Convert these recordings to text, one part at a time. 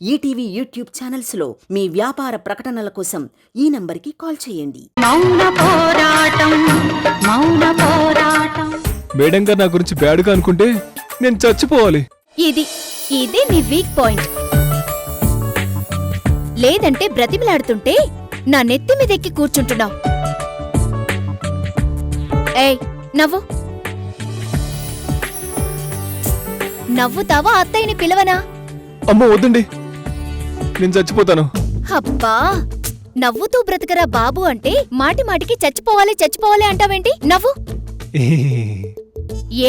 ETV YouTube channels లో మీ వ్యాపార ప్రకటనల కోసం ఈ నంబర్కి కాల్ చేయండి. మేడం గారు నా గురించి బ్యాడ్గా అనుకుంటే నేను చచ్చిపోవాలి. ఇదే నీ వీక్ పాయింట్. లేదంటే బ్రతిమిలాడుతుంటే నా నెత్తి మీదెక్కి కూర్చుంటున్నావు. ఏయ్ నవ్వు. నవ్వుతావా అత్తయ్యని పిలవనా? అమ్మో వద్దండి, నేను చచ్చిపోతాను. అబ్బా నవ్వుతూ బ్రతకరా బాబు అంటే మాటి మాటికి చచ్చిపోవాలి అంటావేంటి? నవ్వు.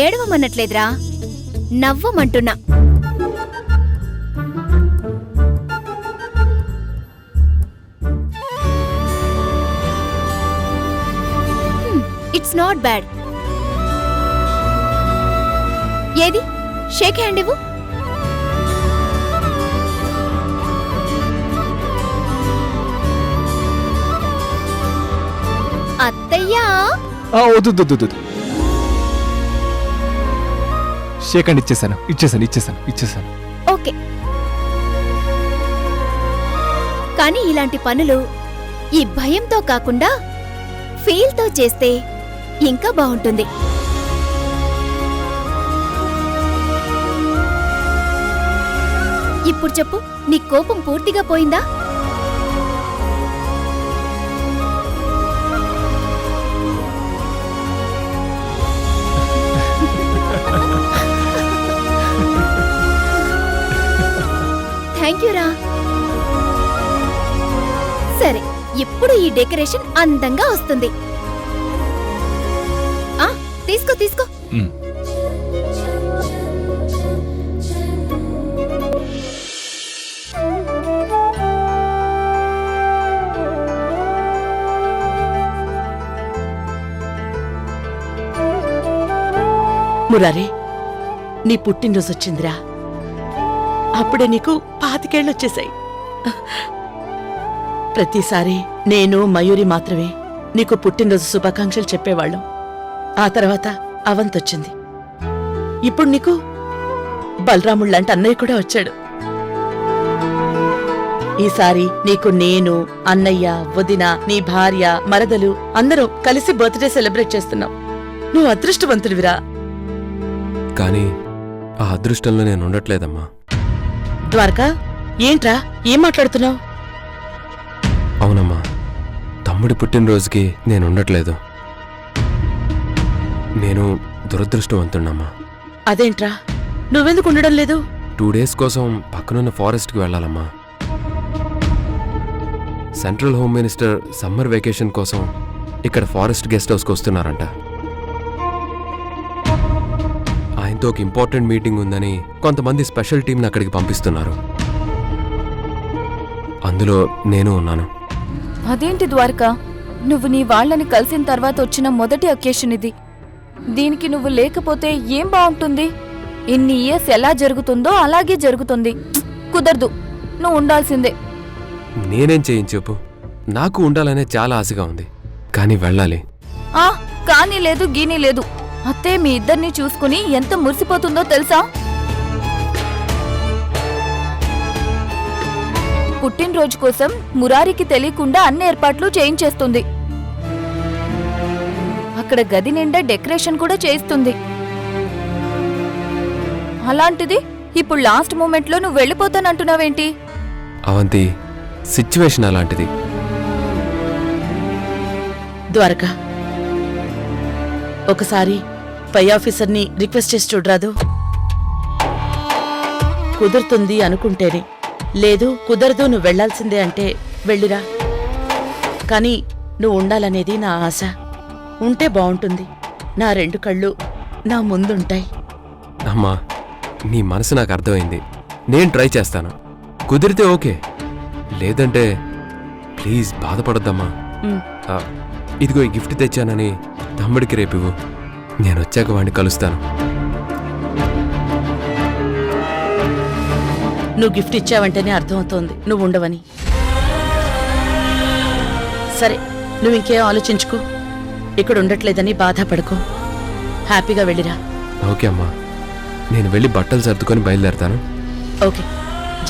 ఏడవమన్నట్లేదురా, నవ్వమంటున్నా. It's not bad. ఏది షేక్ హ్యాండ్ ఇవ్వు. అత్తయ్యా వద్దు, షేక్ హ్యాండ్ ఇచ్చేసాను. ఓకే, కానీ ఇలాంటి పనులు ఈ భయంతో కాకుండా ఫీల్తో చేస్తే ఇంకా బాగుంటుంది. ఇప్పుడు చెప్పు, నీ కోపం పూర్తిగా పోయిందా? థ్యాంక్ యూ రా. సరే, ఇప్పుడు ఈ డెకరేషన్ అందంగా వస్తుంది. తీసుకో. మురారి, నీ పుట్టినరోజు వచ్చిందిరా. అప్పుడే నీకు 25 ఏళ్ళొచ్చేశాయి. ప్రతిసారి నేను మయూరి మాత్రమే నీకు పుట్టినరోజు శుభాకాంక్షలు చెప్పేవాళ్ళం. ఆ తర్వాత అవంతొచ్చింది. ఇప్పుడు నీకు బలరాముళ్ళంటే అన్నయ్య కూడా వచ్చాడు. ఈసారి నీకు నేను, అన్నయ్య, వదిన, నీ భార్య, మరదలు అందరం కలిసి బర్త్డే సెలబ్రేట్ చేస్తున్నాం. నువ్వు అదృష్టవంతుడివిరా. కానీ ఆ అదృష్టంలో నేను ఉండట్లేదమ్మా. ద్వారకా, ఏంట్రా ఏం మాట్లాడుతున్నావు? అవునమ్మా, తమ్ముడి పుట్టినరోజుకి నేను ఉండట్లేదు. నేను దురదృష్టవంతున్నమ్మా. అదేంట్రా, నువ్వెందుకు ఉండడం లేదు? 2 days కోసం పక్కనున్న ఫారెస్ట్కి వెళ్ళాలమ్మా. Central home minister summer vacation కోసం ఇక్కడ ఫారెస్ట్ గెస్ట్ హౌస్కి వస్తున్నారంట. ఆయనతో ఒక ఇంపార్టెంట్ మీటింగ్ ఉందని కొంతమంది స్పెషల్ టీంని అక్కడికి పంపిస్తున్నారు. అందులో నేను ఉన్నాను. అదేంటి ద్వారకా, నువ్వు నీ వాళ్ళని కలిసిన తర్వాత వచ్చిన మొదటి అకేషన్ ఇది. దీనికి నువ్వు లేకపోతే ఏం బాగుంటుంది? ఇన్ని ఇయర్స్ ఎలా జరుగుతుందో అలాగే జరుగుతుంది. కుదరదు, నువ్వు ఉండాల్సిందే. నేనేం చేయను చెప్పు? నాకు ఉండాలనే చాలా ఆశగా ఉంది, కానీ వెళ్ళాలి. కానీ లేదు, గీనీ లేదు. అత్తే మీ ఇద్దరిని చూసుకుని ఎంత మురిసిపోతుందో తెలుసా? పుట్టినరోజు కోసం మురారికి తెలియకుండా అన్ని ఏర్పాట్లు చేయించేస్తుంది. అక్కడ గది నిండా డెకరేషన్ కూడా చేయిస్తుంది. అలాంటిది ఇప్పుడు లాస్ట్ మూమెంట్లో నువ్వు వెళ్ళిపోతానంటున్నావేంటి? అవంతి, సిచ్యువేషన్ అలాంటిది. ద్వారకా, ఒకసారి పై ఆఫీసర్ని రిక్వెస్ట్ చేసి చూడరాదు? కుదురుతుంది అనుకుంటేనే, లేదు కుదరదు నువ్వు వెళ్లాల్సిందే అంటే వెళ్ళిరా. కానీ నువ్వు ఉండాలనేది నా ఆశ. ఉంటే బావుంటుంది. నా 2 కళ్ళు నా ముందుంటాయి. అమ్మా, నీ మనసు నాకు అర్థమైంది. నేను ట్రై చేస్తాను. కుదిరితే ఓకే, లేదంటే ప్లీజ్ బాధపడద్దమ్మా. ఇదిగో ఈ గిఫ్ట్ తెచ్చానని తమ్ముడికి రేపివ్వు. నేను వచ్చాక వాడిని కలుస్తాను. నువ్వు గిఫ్ట్ ఇచ్చావంటేనే అర్థమవుతోంది నువ్వు ఉండవని. సరే, నువ్వింకేం ఆలోచించుకో. ఇక్కడ ఉండట్లేదని బాధపడుకో. హ్యాపీగా వెళ్ళిరా. ఓకే అమ్మా, నేను వెళ్ళి బట్టలు సర్దుకొని బయలుదేరతాను. ఓకే,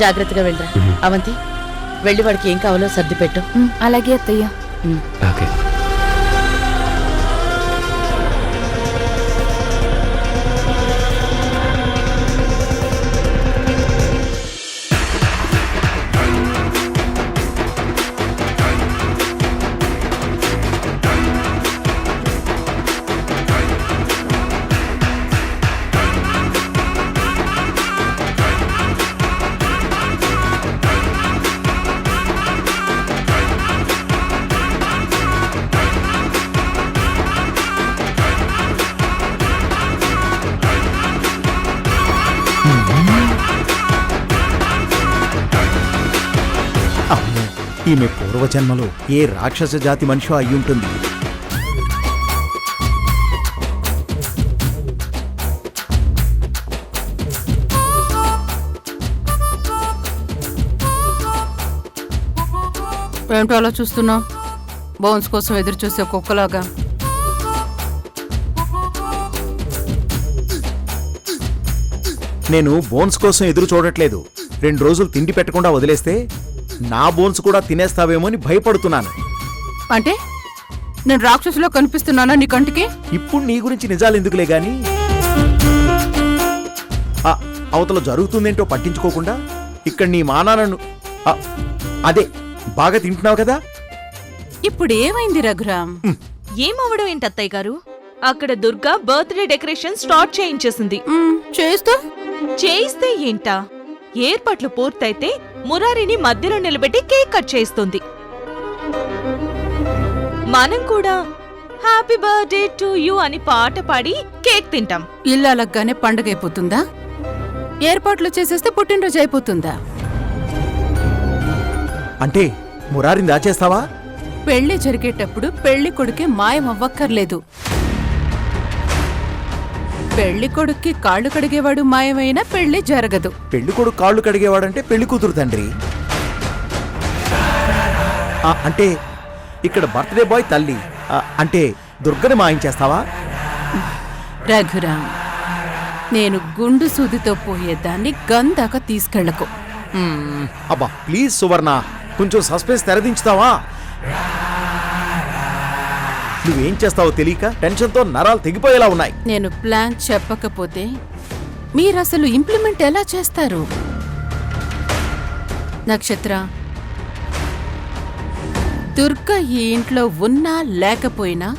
జాగ్రత్తగా వెళ్ళరా. అవంతి, వెళ్ళి వాడికి ఏం కావాలో సర్ది పెట్టు. అలాగే అత్తయ్య. ఓకే. అమ్మో, ఈమె పూర్వజన్మలో ఏ రాక్షస జాతి మనిషి అయ్యుంటుంది. ఏంటో అలా చూస్తున్నావు? బౌన్స్ కోసం ఎదురు చూసే కుక్కలాగా. నేను బోన్స్ కోసం ఎదురు చూడట్లేదు. 2 రోజులు తిండి పెట్టకుండా వదిలేస్తే నా బోన్స్ కూడా తినేస్తావేమో అని భయపడుతున్నాను. అంటే నేను రాక్షసులో కనిపిస్తున్నానా నీ కంటికి? ఇప్పుడు నీ గురించి నిజాలు ఎందుకులే గాని, అవతల జరుగుతుందేంటో పట్టించుకోకుండా ఇక్కడ నీ మానాలను అదే బాగా తింటున్నావు కదా. ఇప్పుడు ఏమైంది రఘురామ్? ఏమవడం ఏంటి అత్తయ్య గారు? అక్కడ దుర్గా బర్త్డే డెకరేషన్ స్టార్ట్ చేయించేసింది. చేయిస్తే ఏంటా, ఏర్పాట్లు పూర్తయితే మురారిని మధ్యలో నిలబెట్టి కేక్ కట్ చేయిస్తుంది. మనం కూడా హ్యాపీ బర్త్డే టు యూ అని పాట పాడి కేక్ తింటాం. ఇల్లు అలగ్గానే పండుగ అయిపోతుందా? ఏర్పాట్లు చేసేస్తే పుట్టినరోజు అయిపోతుందా? అంటే మురారిని దాచేస్తావా? పెళ్లి జరిగేటప్పుడు పెళ్లి కొడుకే మాయమవ్వక్కర్లేదు. పెళ్లి కొడుక్కి కాళ్ళు కడిగేవాడు మాయమైనా పెళ్లి జరగదు. పెళ్లి కొడుకు కాళ్ళు కడిగేవాడంటే పెళ్లి కూతురు తండ్రి. అంటే ఇక్కడ బర్త్డే బాయ్ తల్లి అంటే దుర్గని మాయించేస్తావా? రఘురామ్, నేను గుండు సూదితో పోయేదాన్ని గందాక తీసుకెళ్లకు. అబ్బా ప్లీజ్ సువర్ణ, కొంచెం సస్పెన్స్ తెరదించుతావా? నువ్వేం చేస్తావో తెలియక టెన్షన్తో నరాలు తెగిపోయేలా ఉన్నాయి. నేను ప్లాన్ చెప్పకపోతే మీరసలు ఇంప్లిమెంట్ ఎలా చేస్తారు? నక్షత్ర, దుర్గ ఈ ఇంట్లో ఉన్నా లేకపోయినా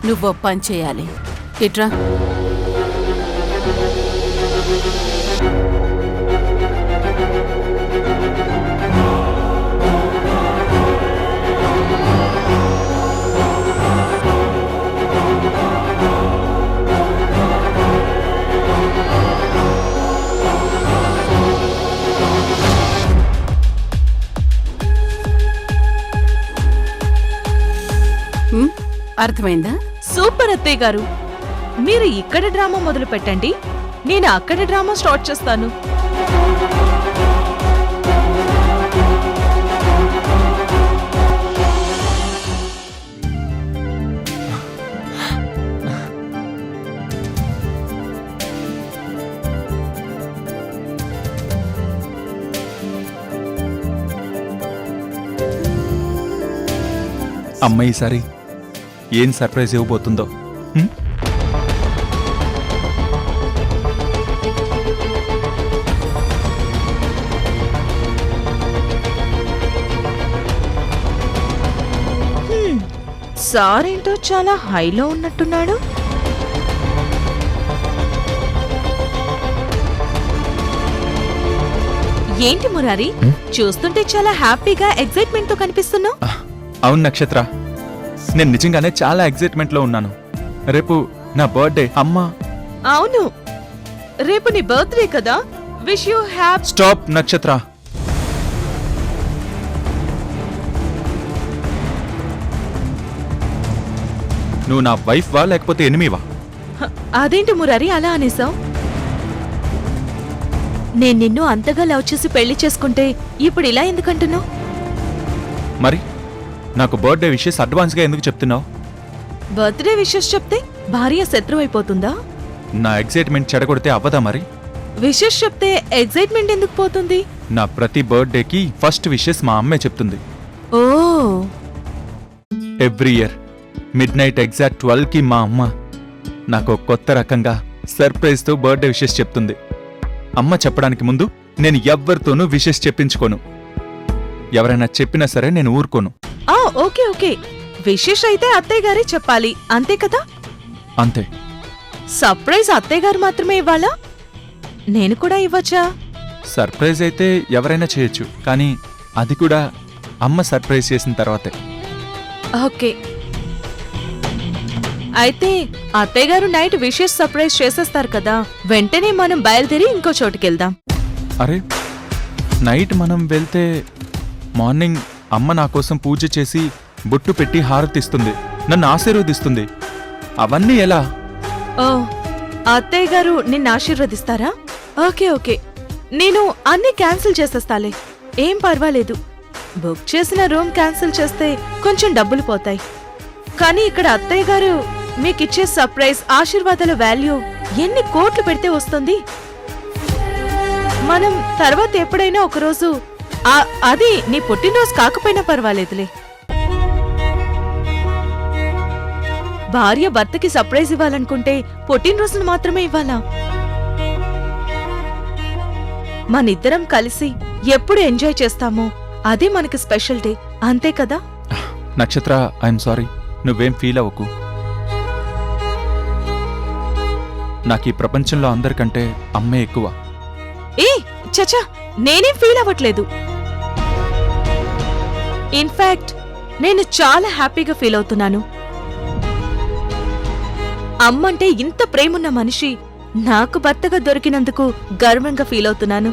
నువ్వో పని చేయాలి. ఇట్రా. అర్థమైందా? సూపర్ అత్తయ్య గారు, మీరు ఇక్కడ డ్రామా మొదలు పెట్టండి, నేను అక్కడ డ్రామా స్టార్ట్ చేస్తాను. అమ్మ ఈసారి ఏం సర్ప్రైజ్ ఇవ్వబోతుందో. సారేంటో చాలా హైలో ఉన్నట్టున్నాడు. ఏంటి మురారి, చూస్తుంటే చాలా హ్యాపీగా ఎక్సైట్మెంట్ తో కనిపిస్తున్నావు. అవును నక్షత్ర, నేను నిజంగానే చాలా ఎక్సైట్మెంట్ లో ఉన్నాను. రేపు నా బర్త్డే. అమ్మా అవును, రేపు నీ బర్త్డే కదా. Wish you happy. స్టాప్ నక్షత్ర, నువ్వు నా వైఫ్ వా లేకపోతే ఎనిమివా? అదేంటి మురారి అలా అనేసావు? నేను నిన్ను అంతగా లవ్ చేసి పెళ్లి చేసుకుంటే ఇప్పుడు ఇలా ఎందుకంటున్నావు? మరి నాకు బర్త్డే విషెస్ అడ్వాన్స్గా ఎందుకు చెప్తున్నావు? బర్త్డే విషెస్ చెప్తే భార్య శత్రువు అయిపోతుందా? నా ఎక్సైట్మెంట్ చెడగొడితే అవ్వదా? మరి విషెస్ చెప్తే ఎక్సైట్మెంట్ ఎందుకు పోతుంది? నా ప్రతి బర్త్డేకి ఫస్ట్ విషెస్ మా అమ్మే చెప్తుంది. ఓ every year midnight exact 12కి మా అమ్మ నాకు ఒక కొత్త రకంగా సర్ప్రైజ్తో బర్త్డే విషెస్ చెప్తుంది. అమ్మ చెప్పడానికి ముందు నేను ఎవ్వరితోనూ విషెస్ చెప్పించుకోను. ఎవరైనా చెప్పినా సరే నేను ఊరుకోను. ఆ ఓకే ఓకే, విశేష్ అయితే అత్తయ్య గారే చెప్పాలి అంతే కదా? అంతే. సర్ప్రైజ్ అత్తయ్య గారు మాత్రమే ఇవ్వాలా? నేను కూడా ఇవ్వచ్చా? సర్ప్రైజ్ అయితే ఎవరైనా చేయొచ్చు, కానీ అది కూడా అమ్మ సర్ప్రైజ్ చేసిన తర్వాతే. ఓకే, అయితే అత్తయ్య గారు నైట్ విశేష్ సర్ప్రైజ్ చేసేస్తారు కదా, వెంటనే మనం బయలుదేరి ఇంకో చోటుకెళ్దాం. అరే, నైట్ మనం వెళ్తే మార్నింగ్ అమ్మ నా కోసం పూజ చేసి బొట్టు పెట్టి హారతిస్తుంది, నన్ను ఆశీర్వదిస్తుంది. అవన్నీ ఎలా? ఓ, అత్తయ్య గారు నిన్ను ఆశీర్వదిస్తారా? ఓకే ఓకే, నేను అన్నీ క్యాన్సిల్ చేసేస్తాలే, ఏం పర్వాలేదు. బుక్ చేసిన రూమ్ క్యాన్సిల్ చేస్తే కొంచెం డబ్బులు పోతాయి, కానీ ఇక్కడ అత్తయ్య గారు మీకిచ్చే సర్ప్రైజ్ ఆశీర్వాదాల వాల్యూ ఎన్ని కోట్లు పెడితే వస్తుంది. మనం తర్వాత ఎప్పుడైనా ఒకరోజు అది నీ పుట్టినరోజు కాకపోయినా పర్వాలేదులే. భార్య భర్తకి సర్ప్రైజ్ ఇవ్వాలనుకుంటే పుట్టినరోజును మాత్రమే ఇవ్వాలా? మనిద్దరం కలిసి ఎప్పుడు ఎంజాయ్ చేస్తామో అదే మనకి స్పెషల్ డే, అంతే కదా? నక్షత్ర, ఐఎమ్ సారీ, నువ్వేం ఫీల్ అవ్వకు. నాకు ఈ ప్రపంచంలో అందరికంటే అమ్మే ఎక్కువ. ఏ చచా, నేనేం ఫీల్ అవ్వట్లేదు. ఇన్ఫాక్ట్ నేను చాలా హ్యాపీగా ఫీల్ అవుతున్నాను. అమ్మంటే ఇంత ప్రేమున్న మనిషి నాకు భర్తగా దొరికినందుకు గర్వంగా ఫీల్ అవుతున్నాను.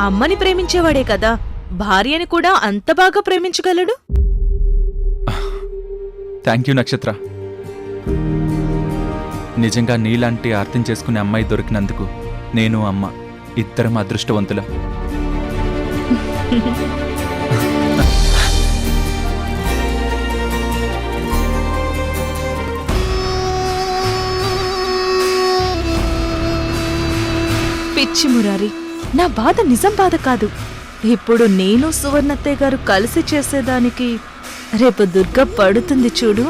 అమ్మని ప్రేమించేవాడే కదా భార్యని కూడా అంత బాగా ప్రేమించగలడు. థ్యాంక్ యూ నక్షత్ర. నిజంగా నీలాంటి అర్థం చేసుకునే అమ్మాయి దొరికినందుకు నేను అమ్మ ఇద్దరం అదృష్టవంతులం. పిచ్చి మురారి, నా బాధ నిజం బాధ కాదు. ఇప్పుడు నేను సువర్ణత్తయ్య గారు కలిసి చేసేదానికి రేపు దుర్గ పడుతుంది చూడు,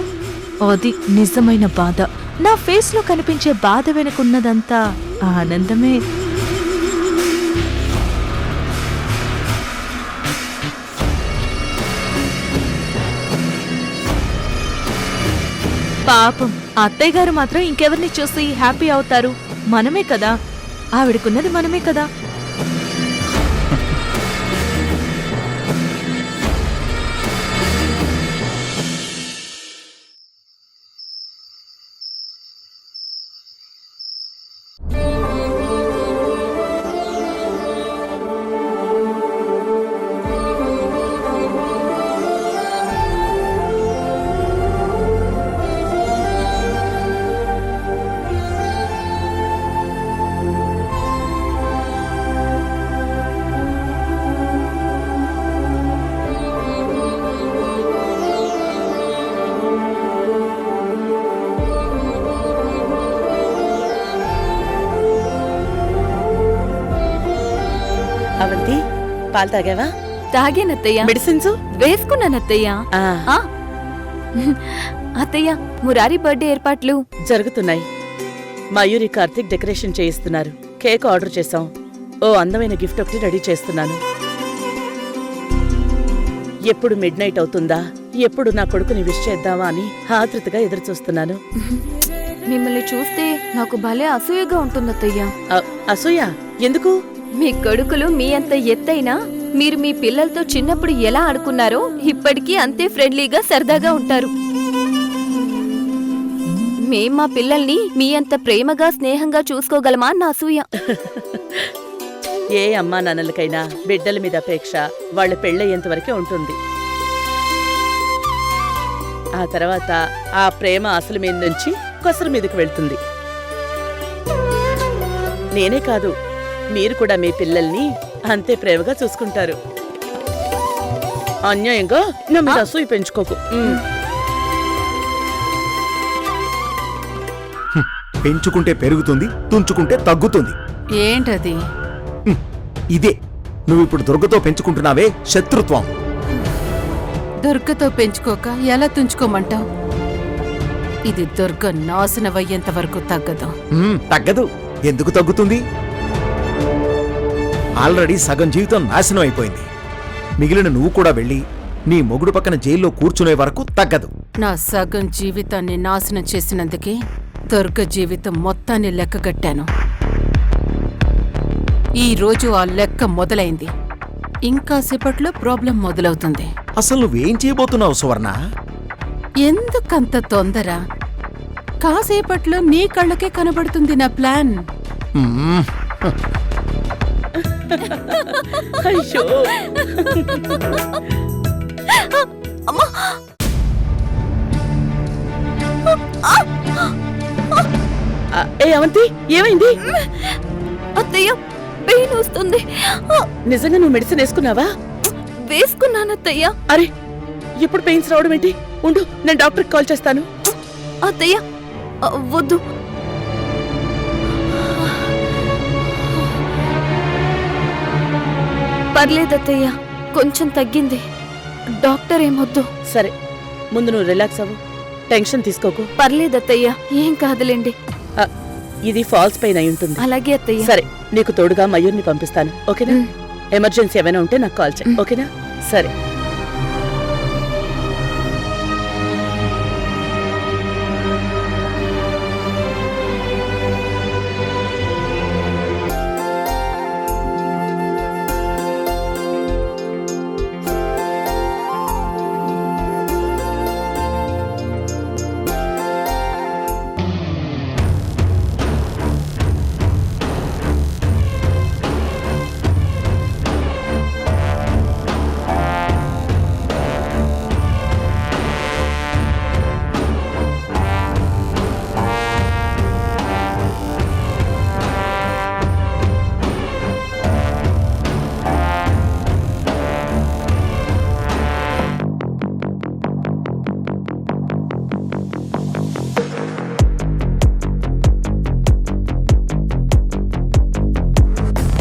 అది నిజమైన బాధ. నా ఫేస్ లో కనిపించే బాధ వెనుకున్నదంతా ఆనందమే. పాపం అత్తయ్య గారు మాత్రం ఇంకెవరిని చూసి హ్యాపీ అవుతారు? మనమే కదా, ఆవిడకున్నది మనమే కదా. అవంతి, పాలు తాగావా? తాగేనత్తయ్య. మెడిసిన్స్ వేసుకున్నానత్తయ్య. ఆ, అత్తయ్య, మురారి బర్త్డే ఏర్పాట్లు జరుగుతున్నాయి. మయూరి కార్తిక్ డెకరేషన్ చేయిస్తున్నారు. కేక్ ఆర్డర్ చేశాం. ఓ అందమైన గిఫ్ట్ ఒకటి రెడీ చేస్తున్నాను. ఎప్పుడు మిడ్ నైట్ అవుతుందా, ఎప్పుడు నా కొడుకుని విష్ చేద్దామా అని ఆతృతగా ఎదురుచూస్తున్నాను. మిమ్మల్ని చూస్తే నాకు భలే అసూయగా ఉంటుందత్తయ్య. అసూయ ఎందుకు? మీ కొడుకులు మీ అంత ఎత్తైనా మీరు మీ పిల్లలతో చిన్నప్పుడు ఎలా ఆడుకున్నారో ఇప్పటికీ అంతే ఫ్రెండ్లీగా సరదాగా ఉంటారు. మేం మా పిల్లల్ని మీ అంత ప్రేమగా స్నేహంగా చూసుకోగలమా నా అసూయ. ఏ అమ్మా నాన్నలకైనా బిడ్డల మీద అపేక్ష వాళ్ళ పెళ్ళయ్యేంత వరకే ఉంటుంది. ఆ తర్వాత ఆ ప్రేమ అసలు మీద నుంచి కొసరు మీదకు వెళ్తుంది. నేనే కాదు, మీరు కూడా మీ పిల్లల్ని అంతే ప్రేమగా చూసుకుంటారు. అన్యాయంగా నా మీద అసూయ పెంచుకోకు. పెంచుకుంటే పెరుగుతుంది, తుంచుకుంటే తగ్గుతుంది. ఏంటది? ఇదే నువ్వు ఇప్పుడు దుర్గతో పెంచుకుంటున్నావే శత్రుత్వం. దుర్గతో పెంచుకోక ఎలా తుంచుకోమంటావు? ఇది దుర్గ నాశనమయ్యేంత వరకు తగ్గదు. తగ్గదు. ఎందుకు తగ్గుతుంది? ఆల్రెడీ సగం జీవితం నాశనం అయిపోయింది. మిగిలిన నువ్వు కూడా వెళ్ళి నీ మొగుడు పక్కన జైల్లో కూర్చునే వరకు తగ్గదు. నా సగం జీవితాన్ని నాశనం చేసినందుకే దుర్గ జీవితం మొత్తాన్ని లెక్కగట్టాను. ఈ రోజు ఆ లెక్క మొదలైంది. ఇంకాసేపట్లో ప్రాబ్లం మొదలవుతుంది. అసలు నువ్వేం చేయబోతున్నావు సువర్ణ? ఎందుకంత తొందర? కాసేపట్లో నీ కళ్ళకే కనబడుతుంది నా ప్లాన్. మ్మ్. అయ్యో ఏ అవంతి, ఏమైంది? అత్తయ్య పెయిన్ వస్తుంది. నిజంగా నువ్వు మెడిసిన్ వేసుకున్నావా? వేసుకున్నానత్తయ్య. అరే, ఇప్పుడు పెయిన్స్ రావడం ఏంటి? ఉండు, నేను డాక్టర్కి కాల్ చేస్తాను. అత్తయ్య వద్దు. పర్లేదత్తయ్య, కొంచెం తగ్గింది. డాక్టర్ ఏమొద్దు. సరే, ముందు నువ్వు రిలాక్స్ అవ్వు, టెన్షన్ తీసుకోకు. పర్లేదత్తయ్య, ఏం కాదులేండి. ఇది ఫాల్స్ పెయిన్ అయి ఉంటుంది. అలాగే అత్తయ్య. సరే, నీకు తోడుగా మయూర్ని పంపిస్తాను, ఓకేనా? ఎమర్జెన్సీ ఏమైనా ఉంటే నాకు కాల్ చేయి, ఓకేనా? సరే.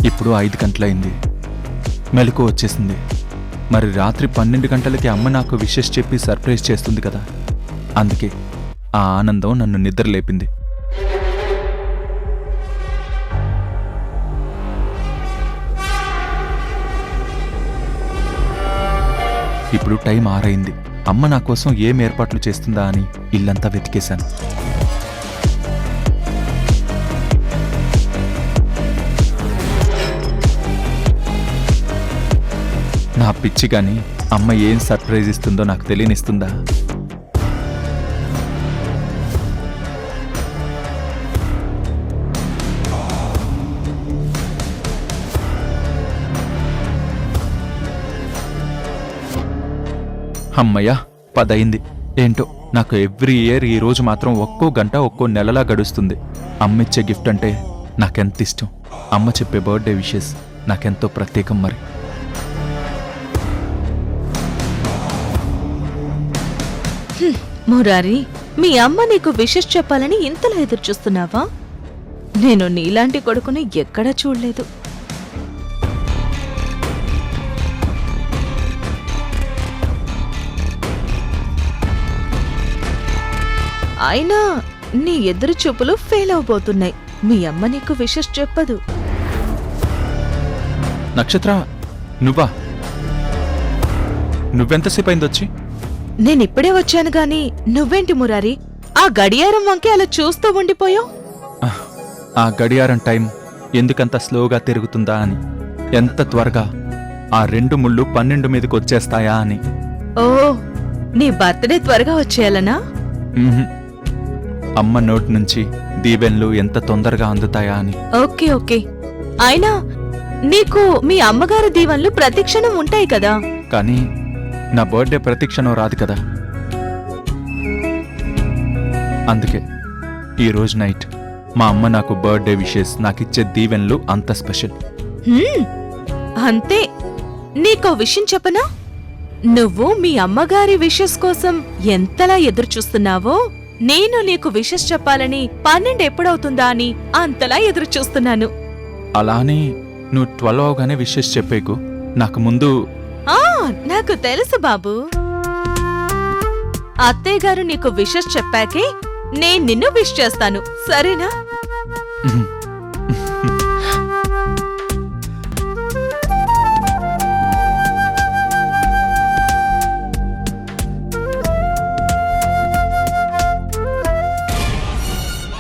ఇప్పుడు 5 గంటలైంది. మెలకు వచ్చేసింది. మరి రాత్రి 12 గంటలకి అమ్మ నాకు విషెస్ చెప్పి సర్ప్రైజ్ చేస్తుంది కదా. అందుకే ఆ ఆనందం నన్ను నిద్ర లేపింది. ఇప్పుడు టైం 6 అయింది. అమ్మ నా కోసం ఏం ఏర్పాట్లు చేస్తుందా అని ఇల్లంతా వెతికేశాను. నా పిచ్చి గాని అమ్మ ఏం సర్ప్రైజ్ ఇస్తుందో నాకు తెలియనిస్తుందా? అమ్మయ్యా, 10 అయింది. ఏంటో నాకు ఎవ్రీ ఇయర్ ఈ రోజు మాత్రం ఒక్కో గంట ఒక్కో నెలలా గడుస్తుంది. అమ్మిచ్చే గిఫ్ట్ అంటే నాకెంత ఇష్టం. అమ్మ చెప్పే బర్త్డే విషెస్ నాకెంతో ప్రత్యేకం. మరి మురారి, మీ అమ్మ నీకు విషెస్ చెప్పాలని ఇంతలా ఎదురు చూస్తున్నావా? నేను నీలాంటి కొడుకుని ఎక్కడా చూడలేదు. అయినా నీ ఎదురు చూపులు ఫెయిల్ అవబోతున్నాయి. మీ అమ్మ నీకు విషెస్ చెప్పదు. నక్షత్ర, నువ్వా? నువ్వెంతసేపు అయిందొచ్చి? నేనిప్పుడే వచ్చాను గాని నువ్వేంటి మురారి ఆ గడియారం వంకే అలా చూస్తూ ఉండిపోయావు? ఆ గడియారం టైం ఎందుకంత స్లోగా తిరుగుతుందా అని, ఎంత త్వరగా ఆ 2 ముళ్ళు 12 మీదకి వచ్చేస్తాయా అని. ఓ, నీ బర్త్డే త్వరగా వచ్చేయాలనా? అమ్మ నోటి నుంచి దీవెన్లు ఎంత తొందరగా అందుతాయా అని. ఓకే ఓకే, అయినా నీకు మీ అమ్మగారి దీవెనలు ప్రతిక్షణం ఉంటాయి కదా. కానీ నా బర్త్డే ప్రతిక్షణం రాదు కదా. అందుకే ఈరోజు నైట్ మా అమ్మ నాకు బర్త్డే విషెస్, నాకిచ్చే దీవెన్లు అంత స్పెషల్. అంతే. నీకో విషయం చెప్పనా? నువ్వు మీ అమ్మగారి విషెస్ కోసం ఎంతలా ఎదురు చూస్తున్నావో, నేను నీకు విషెస్ చెప్పాలని 12 ఎప్పుడవుతుందా అని అంతలా ఎదురు చూస్తున్నాను. అలానే నువ్వు 12 అవగానే విషెస్ చెప్పేకు. నాకు ముందు ఆ నాకు తెలుసు బాబు. అత్తయ్య గారు నీకు విషెస్ చెప్పాకే నేను నిన్ను విష్ చేస్తాను, సరేనా?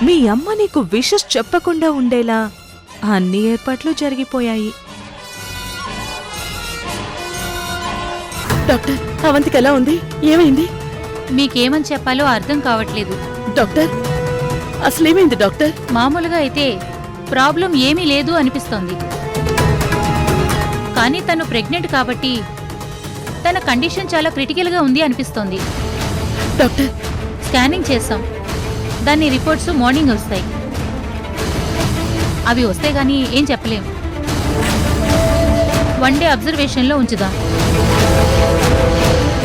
మీ అమ్మ నీకు విషెస్ చెప్పకుండా ఉండేలా అన్ని ఏర్పాట్లు జరిగిపోయాయి. డాక్టర్, అవంతికి ఎలా ఉంది? ఏమైంది? మీకేమని చెప్పాలో అర్థం కావట్లేదు. డాక్టర్, అసలేమైంది డాక్టర్? మామూలుగా అయితే ప్రాబ్లం ఏమీ లేదు అనిపిస్తోంది, కానీ తను ప్రెగ్నెంట్ కాబట్టి తన కండిషన్ చాలా క్రిటికల్గా ఉంది అనిపిస్తోంది. డాక్టర్, స్కానింగ్ చేస్తాం, దాని రిపోర్ట్స్ మార్నింగ్ వస్తాయి. అవి వస్తే గానీ ఏం చెప్పలేం. 1 డే అబ్జర్వేషన్లో ఉంచుదాం.